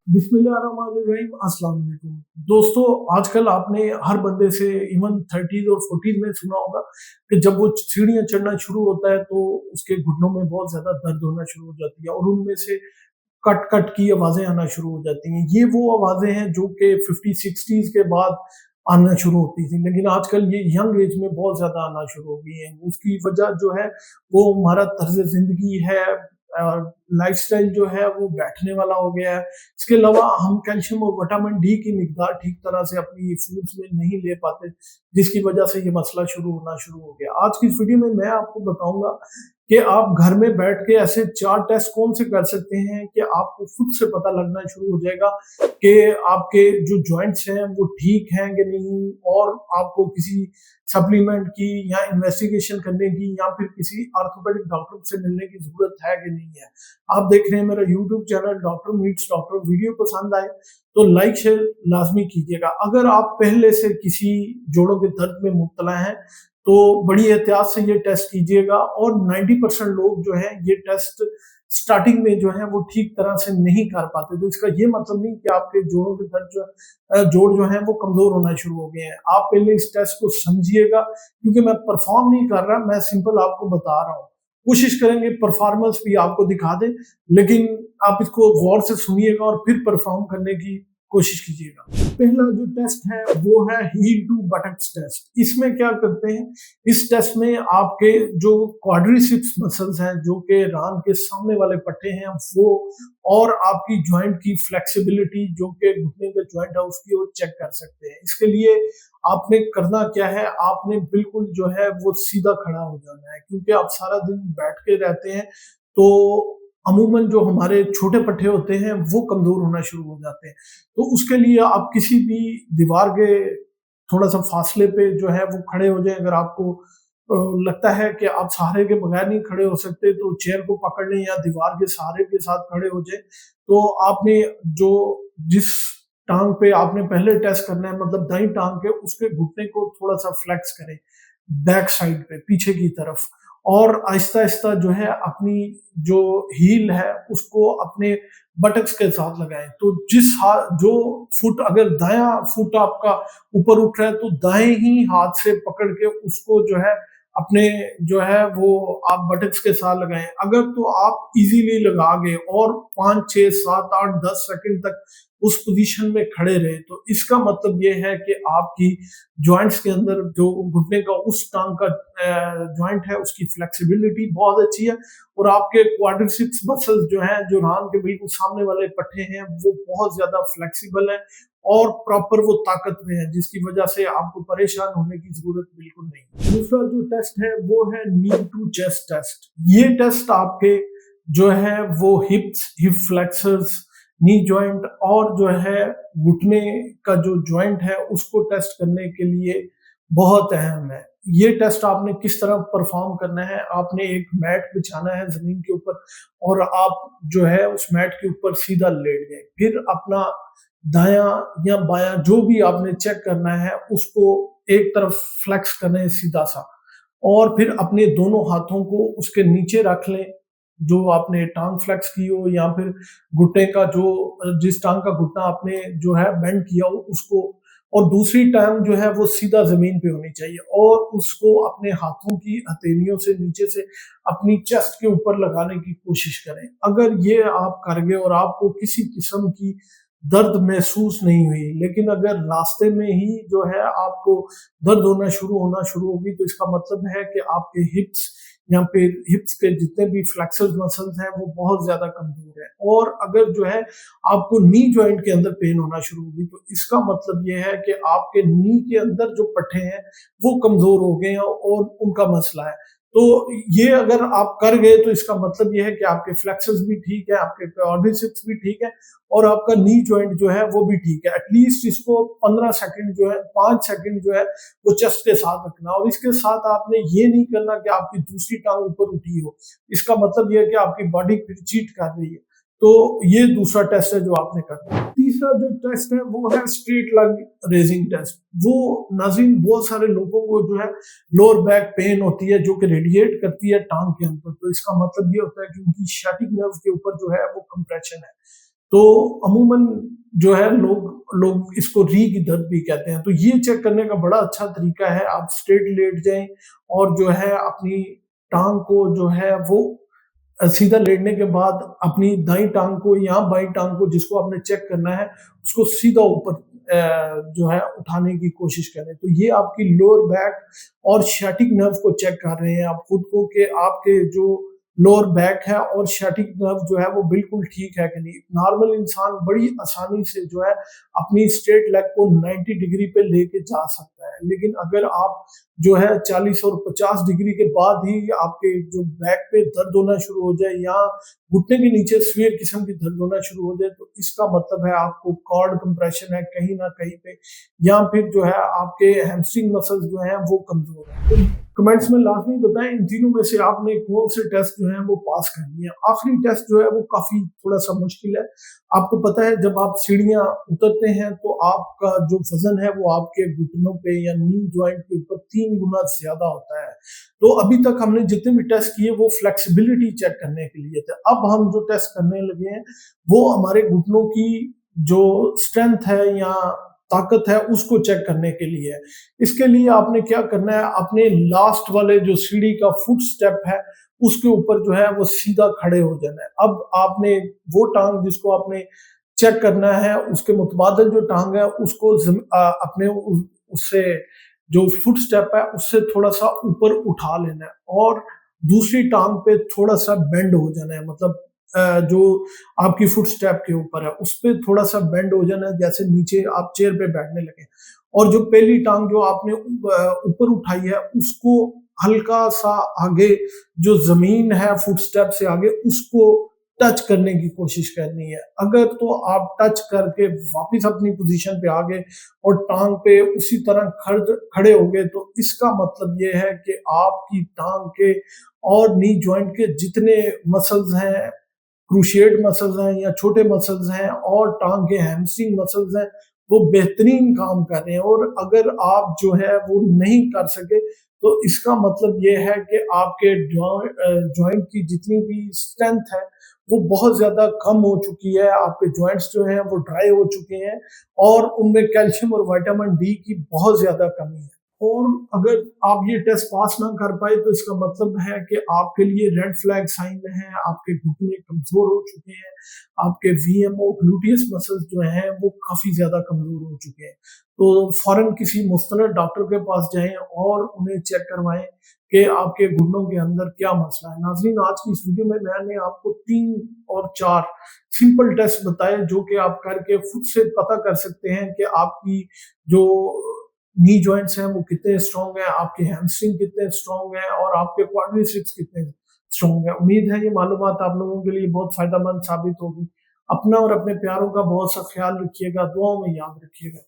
बिस्मिल्लाहिर्रहमानिर्रहीम, अस्सलाम वालेकुम। दोस्तों, आजकल आपने हर बंदे से इवन 30s और 40s में सुना होगा कि जब वो सीढ़ियाँ चढ़ना शुरू होता है तो उसके घुटनों में बहुत ज़्यादा दर्द होना शुरू हो जाती है और उनमें से कट-कट की आवाज़ें आना शुरू हो जाती हैं। ये वो आवाज़ें हैं जो कि 50-60s के बाद आना शुरू होती थी, लेकिन आजकल ये यंग एज में बहुत ज़्यादा आना शुरू हो गई हैं। उसकी वजह जो है वो हमारा तर्ज़ ज़िंदगी है, लाइफ़स्टाइल जो है वो बैठने वाला हो गया है। इसके अलावा हम कैल्शियम और विटामिन डी की मिकदार ठीक तरह से अपनी फूड्स में नहीं ले पाते, जिसकी वजह से ये मसला शुरू होना शुरू हो गया। आज की इस वीडियो में मैं आपको बताऊँगा कि आप घर में बैठ के ऐसे 4 टेस्ट कौन से कर सकते हैं कि आपको खुद से पता लगना शुरू हो जाएगा कि आपके जो जॉइंट्स हैं वो ठीक हैं कि नहीं, और आपको किसी सप्लीमेंट की या इन्वेस्टिगेशन करने की या फिर किसी ऑर्थोपेडिक डॉक्टर से मिलने की ज़रूरत है कि नहीं है। आप देख रहे हैं मेरा YouTube channel doctor meets doctor. Video पसंद आए तो लाइक शेयर लाज़मी कीजिएगा। अगर आप पहले से किसी जोड़ों के दर्द में मुब्तला हैं तो बड़ी एहतियात से ये टेस्ट कीजिएगा, और 90% लोग जो है ये टेस्ट स्टार्टिंग में जो है वो ठीक तरह से नहीं कर पाते। तो इसका ये मतलब नहीं कि आपके जोड़ों के दर्द जोड़ जो है वो कमजोर होना शुरू हो गए हैं। आप पहले इस टेस्ट को समझिएगा, क्योंकि मैं परफॉर्म नहीं कर रहा, मैं सिंपल आपको बता रहा हूँ। कोशिश करेंगे परफॉर्मेंस भी आपको दिखा दें, लेकिन आप इसको गौर से सुनिएगा और फिर परफॉर्म करने की कोशिश कीजिएगा। पहला जो टेस्ट है वो है हील टू बटक्स टेस्ट। इसमें क्या करते हैं, इस टेस्ट में आपके जो क्वाड्रिसेप्स मसल्स हैं, जो कि रान के सामने वाले पट्टे हैं वो, और आपकी जॉइंट की फ्लेक्सिबिलिटी जो कि घुटने के जॉइंट है उसकी, वो चेक कर सकते हैं। इसके लिए आपने करना क्या है, आपने बिल्कुल जो है वो सीधा खड़ा हो जाना है, क्योंकि आप सारा दिन बैठ के रहते हैं तो अमूमन जो हमारे छोटे पट्टे होते हैं वो कमजोर होना शुरू हो जाते हैं। तो उसके लिए आप किसी भी दीवार के थोड़ा सा फासले पे जो है वो खड़े हो जाएं। अगर आपको लगता है कि आप सहारे के बगैर नहीं खड़े हो सकते तो चेयर को पकड़ लें या दीवार के सहारे के साथ खड़े हो जाएं। तो आपने जो जिस टांग पे आपने पहले टेस्ट करना है, मतलब दाई टांग के, उसके घुटने को थोड़ा सा फ्लेक्स करें बैक साइड पे पीछे की तरफ, और आहिस्ता आहिस्ता जो है अपनी जो हील है उसको अपने बटक्स के साथ लगाएं। तो जिस हाथ जो फुट, अगर दायां फुट आपका ऊपर उठ रहा है तो दाएं ही हाथ से पकड़ के उसको जो है अपने जो है वो आप बटक्स के साथ लगाएं। अगर तो आप इजीली लगा गए और 5 6 7 8 10 सेकंड तक उस पोजीशन में खड़े रहे, तो इसका मतलब ये है कि आपकी जॉइंट्स के अंदर जो घुटने का उस टांग का जॉइंट है उसकी फ्लेक्सिबिलिटी बहुत अच्छी है, और आपके क्वाड्रिसेप्स मसल्स जो हैं, जो रान के बिल्कुल सामने वाले पट्टे हैं, वो बहुत ज्यादा फ्लेक्सिबल है और प्रॉपर वो ताकत में है, जिसकी वजह से आपको परेशान होने की जरूरत बिल्कुल नहीं। दूसरा जो टेस्ट है वो है नी टू चेस्ट टेस्ट। ये टेस्ट आपके जो है वो हिप फ्लेक्सर्स, नी जॉइंट और जो है घुटने का जो जॉइंट है उसको टेस्ट करने के लिए बहुत अहम है। ये टेस्ट आपने किस तरह परफॉर्म करना है, आपने एक मैट बिछाना है जमीन के ऊपर, और आप जो है उस मैट के ऊपर सीधा लेट गए, फिर अपना दायां या बायां जो भी आपने चेक करना है उसको एक तरफ फ्लेक्स करना है सीधा सा, और फिर अपने दोनों हाथों को उसके नीचे रख लें जो आपने टांग फ्लेक्स की हो, या फिर घुटने का जो जिस टांग का घुटना आपने जो है बेंड किया हो उसको, और दूसरी टांग जो है वो सीधा जमीन पे होनी चाहिए, और उसको अपने हाथों की हथेलियों से नीचे से अपनी चेस्ट के ऊपर लगाने की कोशिश करें। अगर ये आप कर गए और आपको किसी किस्म की दर्द महसूस नहीं हुई, लेकिन अगर रास्ते में ही जो है आपको दर्द होना शुरू होगी, तो इसका मतलब है कि आपके हिप्स या फिर हिप्स के जितने भी फ्लेक्सर मसल्स हैं वो बहुत ज्यादा कमजोर है। और अगर जो है आपको नी जॉइंट के अंदर पेन होना शुरू होगी, तो इसका मतलब ये है कि आपके नी के अंदर जो पट्टे हैं वो कमजोर हो गए हैं और उनका मसला है। तो ये अगर आप कर गए तो इसका मतलब ये है कि आपके फ्लेक्सर्स भी ठीक है, आपके क्वाड्रिसेप्स भी ठीक है, और आपका नी जॉइंट जो है वो भी ठीक है। एटलीस्ट इसको 15 सेकंड जो है, 5 सेकंड जो है वो चेस्ट के साथ रखना, और इसके साथ आपने ये नहीं करना कि आपकी दूसरी टांग ऊपर उठी हो। इसका मतलब ये है कि आपकी बॉडी फिर चीट कर रही है। तो ये दूसरा टेस्ट है जो आपने करना है। तीसरा जो टेस्ट है वो है स्ट्रेट लेग रेजिंग टेस्ट। वो नाज़रीन, बहुत सारे लोगों को जो है लोअर बैक पेन होती है जो कि रेडिएट करती है टांग के अंदर, तो इसका मतलब ये होता है कि उनकी शैटिक नर्व के ऊपर जो है वो कंप्रेशन है। तो अमूमन जो है लोग लोग इसको री की दर्द भी कहते हैं। तो ये चेक करने का बड़ा अच्छा तरीका है, आप स्ट्रेट लेट जाएँ और जो है अपनी टाँग को जो है वो सीधा लेटने के बाद अपनी दाईं टाँग को या बाईं टाँग को जिसको आपने चेक करना है, उसको सीधा ऊपर जो है उठाने की कोशिश करें। तो ये आपकी लोअर बैक और सियाटिक नर्व को चेक कर रहे हैं आप खुद को कि आपके जो लोअर बैक है और सियाटिक नर्व जो है वो बिल्कुल ठीक है कि नहीं। नॉर्मल इंसान बड़ी आसानी से जो है अपनी स्ट्रेट लेग को 90 डिग्री पे लेके जा सकता है। लेकिन अगर आप जो है 40 और 50 डिग्री के बाद ही आपके जो बैक पे दर्द होना शुरू हो जाए या घुटने के नीचे सीवियर किस्म की दर्द होना शुरू हो जाए तो इसका मतलब है आपको कॉर्ड कंप्रेशन है कहीं ना कहीं पे या फिर जो है आपके हैमस्ट्रिंग मसल्स जो हैं वो कमजोर है। तो कमेंट्स में लाजमी बताएं इन तीनों में से आपने कौन से टेस्ट जो हैं वो पास कर लिए। आखिरी टेस्ट जो है वो काफी थोड़ा सा मुश्किल है। आपको पता है जब आप सीढ़ियां उतरते हैं तो आपका जो वजन है वो आपके घुटनों पे या नी ज्वाइंट के ऊपर 3 गुना ज्यादा होता है। तो अभी तक हमने जितने भी टेस्ट किए वो फ्लेक्सिबिलिटी चेक करने के लिए थे। अब हम जो टेस्ट करने लगे हैं वो हमारे घुटनों की जो स्ट्रेंथ है या ताकत है उसको चेक करने के लिए है। इसके लिए आपने क्या करना है, अपने लास्ट वाले जो सीढ़ी का फुट स्टेप है उसके ऊपर जो है वो सीधा खड़े हो जाना है। अब आपने वो टांग जिसको आपने चेक करना है उसके मुतबादल जो टांग है उसको अपने उससे जो फुट स्टेप है उससे थोड़ा सा ऊपर उठा लेना है और दूसरी टांग पे थोड़ा सा बेंड हो जाना है। मतलब जो आपकी फुट स्टेप के ऊपर है उस पे थोड़ा सा बेंड हो जाना है जैसे नीचे आप चेयर पे बैठने लगे। और जो पहली टांग जो आपने ऊपर उठाई है उसको हल्का सा आगे जो जमीन है फुट स्टेप से आगे उसको टच करने की कोशिश करनी है। अगर तो आप टच करके वापस अपनी पोजीशन पे आ गए और टांग पे उसी तरह खड़े हो गए तो इसका मतलब ये है कि आपकी टांग के और नी जॉइंट के जितने मसल्स हैं, क्रूशिएट मसल्स हैं या छोटे मसल्स हैं और टांग के हैमस्ट्रिंग मसल्स हैं वो बेहतरीन काम कर रहे हैं। और अगर आप जो है वो नहीं कर सके तो इसका मतलब ये है कि आपके जॉइंट की जितनी भी स्ट्रेंथ है वो बहुत ज्यादा कम हो चुकी है। आपके जॉइंट्स जो हैं वो ड्राई हो चुके हैं और उनमें कैल्शियम और विटामिन डी की बहुत ज्यादा कमी है। और अगर आप ये टेस्ट पास ना कर पाए तो इसका मतलब है कि आपके लिए रेड फ्लैग साइन है, आपके घुटने कमजोर हो चुके हैं, आपके वीएमओ ग्लूटियस मसल्स जो हैं वो काफी ज्यादा कमजोर हो चुके हैं। तो फौरन किसी मुस्तनद डॉक्टर के पास जाएं और उन्हें चेक करवाएं कि आपके घुटनों के अंदर क्या मसला है। नाज़रीन, आज की इस वीडियो में मैंने आपको 3 और 4 सिंपल टेस्ट बताए जो कि आप करके खुद से पता कर सकते हैं कि आपकी जो नी जॉइंट्स हैं वो कितने स्ट्रॉन्ग हैं, आपके हैमस्ट्रिंग कितने स्ट्रॉन्ग हैं और आपके क्वाड्रिसेप्स कितने स्ट्रॉन्ग हैं। उम्मीद है ये मालूमात आप लोगों के लिए बहुत फायदेमंद साबित होगी। अपना और अपने प्यारों का बहुत सा ख्याल रखिएगा, दुआओं में याद रखिएगा।